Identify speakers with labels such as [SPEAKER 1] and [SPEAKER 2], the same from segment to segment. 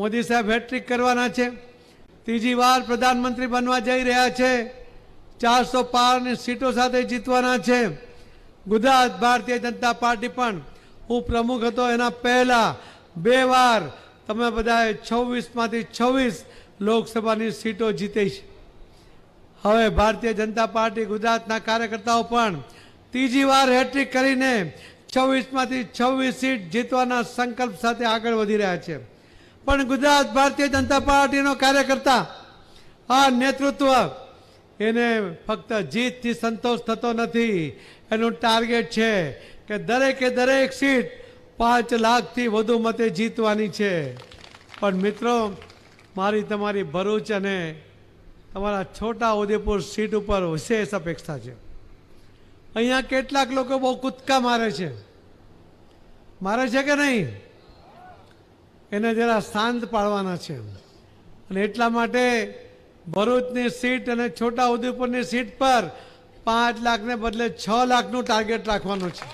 [SPEAKER 1] મોદી સાહેબ હેટ્રિક કરવાના છે, ત્રીજી વાર પ્રધાનમંત્રી બનવા જઈ રહ્યા છે, 400 પારની સીટો સાથે જીતવાના છે। ગુજરાત ભારતીય જનતા પાર્ટી પણ હું પ્રમુખ હતો એના પહેલા 2 વાર તમે બધાએ 26માંથી 26 લોકસભાની સીટો જીતી છે। હવે ભારતીય જનતા પાર્ટી ગુજરાતના કાર્યકર્તાઓ પણ ત્રીજી વાર હેટ્રિક કરીને 26માંથી 26 સીટ જીતવાના સંકલ્પ સાથે આગળ વધી રહ્યા છે। પણ ગુજરાત ભારતીય જનતા પાર્ટીનો કાર્યકર્તા આ નેતૃત્વ એને ફક્ત જીતથી સંતોષ થતો નથી, એનું ટાર્ગેટ છે કે દરેકે દરેક સીટ 5 લાખથી વધુ મતે જીતવાની છે। પણ મિત્રો, મારી તમારી ભરૂચ અને તમારા છોટા ઉદેપુર સીટ ઉપર વિશેષ અપેક્ષા છે। અહીંયા કેટલાક લોકો બહુ કૂદકા મારે છે કે નહીં? એને જરા શાંત પાડવાના છે અને એટલા માટે ભરૂચની સીટ અને છોટા ઉદેપુરની સીટ પર 5 લાખને બદલે 6 લાખનું ટાર્ગેટ રાખવાનું છે।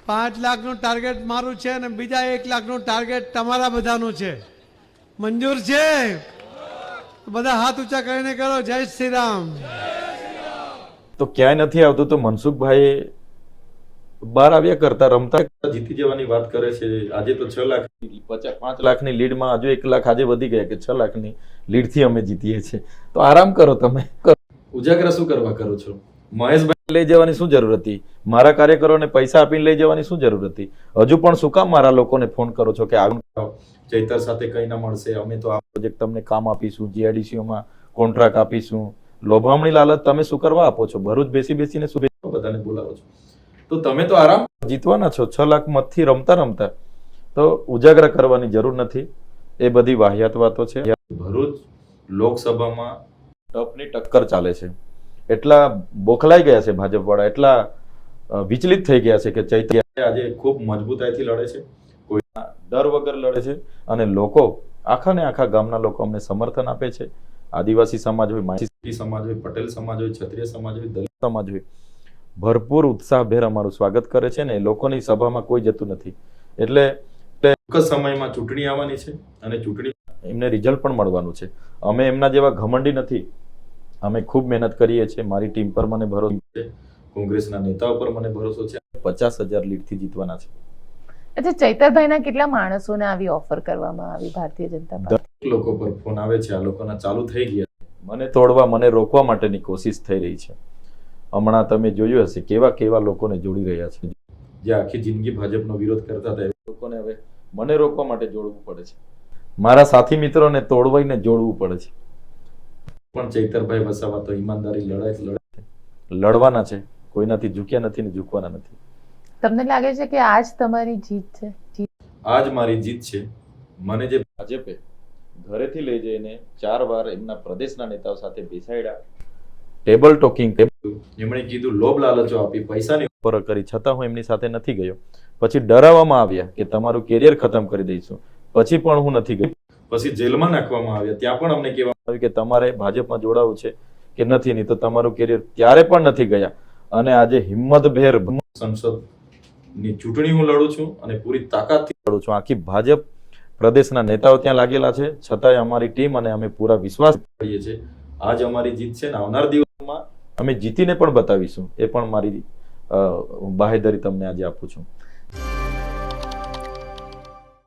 [SPEAKER 1] 5 લાખનું ટાર્ગેટ મારું છે અને બીજા 1 લાખનું ટાર્ગેટ તમારા બધાનું છે। મંજૂર છે? બધા હાથ ઊંચા કરીને કરો જય શ્રી રામ।
[SPEAKER 2] તો ક્યાંય નથી આવતું તો મનસુખભાઈ બહાર આવ્યા કરતા રમતા જીતી જવાની વાત કરે છે। આજે તો 6 લાખ 5 લાખની લીડમાં હજુ 1 લાખ આજે વધી ગયા કે 6 લાખની લીડથી અમે જીતીએ છીએ। તો આરામ કરો, તમે ઉજાગરા શું કરવા કરો છો? મહેશભાઈ લઈ જવાની શું જરૂર હતી? મારા કાર્યકરોને પૈસા આપીને લઈ જવાની શું જરૂર હતી? હજુ પણ શું કામ મારા લોકોને ફોન કરો છો કે ચૈતર સાથે કઈ ના મળશે, અમે તો આ પ્રોજેક્ટ તમને કામ આપીશું, જીઆઈડીસીઓમાં કોન્ટ્રાક્ટ આપીશું, લોભામણી લાલચ તમે શું કરવા આપો છો? ભરૂચ બેસીને શું બધાને બોલાવો છો? તો તમે તો આરામ જીતવાના છો 6 લાખ મતથી રમતા તો ઉજાગરા કરવાની જરૂર નથી। એ બધી વાહિયાત વાતો છે। ભરૂચ લોકસભામાં ટપની ટક્કર ચાલે છે, એટલા બોખલાઈ ગયા છે ભાજપ વાળા, એટલા વિચલિત થઈ ગયા છે કે ચૈત્ર આજે ખૂબ મજબૂતાઈથી લડે છે, કોઈ ડર વગર લડે છે અને લોકો આખા ને આખા ગામના લોકો અમને સમર્થન આપે છે। આદિવાસી સમાજ હોય, માછી સમાજ હોય, પટેલ સમાજ હોય, ક્ષત્રિય સમાજ હોય, દલિત સમાજ હોય, ભરપૂર ઉત્સાહભેર અમારું સ્વાગત કરે છે ને લોકોની સભામાં કોઈ જતું નથી। એટલે ચોક્કસ સમયમાં ચૂંટણી આવવાની છે અને ચૂંટણી એમને રિઝલ્ટ પણ મળવાનું છે। અમે એમના જેવા ઘમંડી નથી, અમે ખૂબ મહેનત કરીએ છીએ। મારી ટીમ પર મને ભરોસો છે, કોંગ્રેસના નેતાઓ પર મને ભરોસો છે। 50,000 લીડથી જીતવાના છે।
[SPEAKER 3] અચ્છા, ચૈતરભાઈના કેટલા માણસોને આવી ઓફર કરવામાં આવી ભારતીય જનતા પાર્ટી?
[SPEAKER 2] લોકો પર ફોન આવે છે, આ લોકોના ચાલુ થઈ ગયા, મને તોડવા, મને રોકવા માટેની કોશિશ થઈ રહી છે। હમણાં તમે જોયું હશે કેવા કેવા લોકોને જોડી રહ્યા છે, જે આખી જિંદગી ભાજપનો વિરોધ કરતા હતા એ લોકોને હવે મને રોકવા માટે જોડવું પડે છે, મારા સાથી મિત્રોને તોડવાઈને જોડવું પડે છે। પણ ચૈતરભાઈ વસાવા તો ઈમાનદારી લડવાના છે, કોઈનાથી ઝૂક્યા નથી ને ઝૂકવાના નથી।
[SPEAKER 3] તમને લાગે છે કે આજ તમારી જીત છે?
[SPEAKER 2] આજ મારી જીત છે। મને જે ભાજપે ઘરેથી લઈ જઈને 4 વાર એમના પ્રદેશના નેતાઓ સાથે બેસાડ્યા, ટેબલ ટોકિંગ, એમણે કીધું લોભ લાલચો આપી, પૈસાની ઉપર કરી, છતાં હું એમની સાથે નથી ગયો। પછી ડરાવવામાં આવ્યા કે તમારું કેરિયર ખતમ કરી દઈશું, પછી પણ હું નથી ગયો। પછી જેલમાં નાખવામાં આવ્યા, ત્યાં પણ અમને કહેવામાં આવ્યું કે તમારે ભાજપમાં જોડાવું છે કે નથી, નહીં તો તમારું કેરિયર, ત્યારે પણ નથી ગયા। અને આજે હિંમતભેર સંસદની ચૂંટણી હું લડું છું અને પૂરી તાકાતથી લડું છું। આખી ભાજપ પ્રદેશના નેતાઓ ત્યાં લાગેલા છે, છતાંય અમારી ટીમ અને અમે પૂરા વિશ્વાસ કરીએ છીએ આજ અમારી જીત છે ને આવનાર દિવસમાં અમે જીતીને પણ બતાવીશું। એ પણ મારી બાહેધરી તમને આજે આપું છું।